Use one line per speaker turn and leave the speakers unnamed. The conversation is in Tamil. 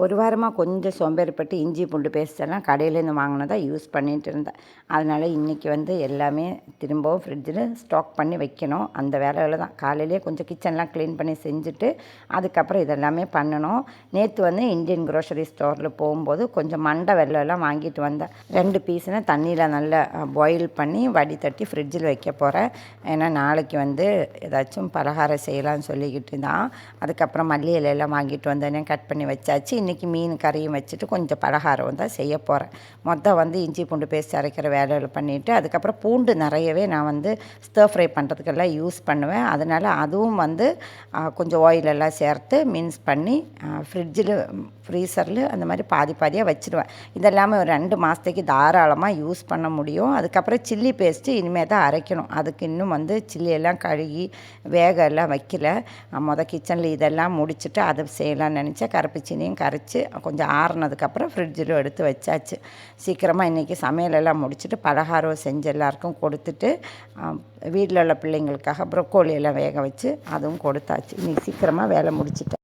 ஒரு வாரமாக கொஞ்சம் சோம்பேறிப்பட்டு இஞ்சி பூண்டு பேஸ்ட் எல்லாம் கடையிலேருந்து வாங்கினதா யூஸ் பண்ணிகிட்டு இருந்தேன். அதனால் இன்றைக்கி எல்லாமே திரும்பவும் ஃப்ரிட்ஜில் ஸ்டாக் பண்ணி வைக்கணும். அந்த வேலையில் தான் காலையிலேயே கொஞ்சம் கிச்சன்லாம் க்ளீன் பண்ணி செஞ்சுட்டு அதுக்கப்புறம் இதெல்லாமே பண்ணணும். நேற்று இந்தியன் க்ரோசரி ஸ்டோரில் போகும்போது கொஞ்சம் மண்டை வெல்லம் வாங்கிட்டு வந்தேன். 2 பீஸுன்னு தண்ணியில் நல்லா பாயில் பண்ணி வடிதட்டி ஃப்ரிட்ஜில் வைக்க போகிறேன். ஏன்னா நாளைக்கு ஏதாச்சும் பலகாரம் செய்யலாம்னு சொல்லிக்கிட்டு தான். அதுக்கப்புறம் மல்லி இலையெல்லாம் வாங்கிட்டு வந்தேனே கட் பண்ணி வச்சாச்சு. இன்றைக்கி மீன் கறியும் வச்சுட்டு கொஞ்சம் பலகாரம் தான் செய்ய போகிறேன். மொத்தம் இஞ்சி பூண்டு பேஸ்ட் அரைக்கிற வேலையில் பண்ணிவிட்டு அதுக்கப்புறம் பூண்டு நிறையவே நான் ஸ்டர் ஃப்ரை பண்ணுறதுக்கெல்லாம் யூஸ் பண்ணுவேன். அதனால் அதுவும் கொஞ்சம் ஆயிலெல்லாம் சேர்த்து மின்ஸ் பண்ணி ஃப்ரீசரில் அந்த மாதிரி பாதி பாதியாக வச்சுடுவேன். இதெல்லாமே ஒரு 2 மாதத்துக்கு தாராளமாக யூஸ் பண்ண முடியும். அதுக்கப்புறம் சில்லி பேஸ்ட்டு இனிமேல் தான் அரைக்கணும். அதுக்கு இன்னும் சில்லியெல்லாம் கழுகி வேக எல்லாம் வைக்கல. கிச்சனில் இதெல்லாம் முடிச்சுட்டு அதை செய்யலாம்னு நினச்சேன். கருப்பு சீனியும் கரைச்சி கொஞ்சம் ஆறுனதுக்கப்புறம் ஃப்ரிட்ஜில் எடுத்து வச்சாச்சு. சீக்கிரமாக இன்றைக்கி சமையலெல்லாம் முடிச்சுட்டு பலகாரம் செஞ்சு எல்லாருக்கும் கொடுத்துட்டு வீட்டில் உள்ள பிள்ளைங்களுக்காக ப்ரொக்கோலி எல்லாம் வேக வச்சு அதுவும் கொடுத்தாச்சு. இன்றைக்கி சீக்கிரமாக வேலை முடிச்சிட்டேன்.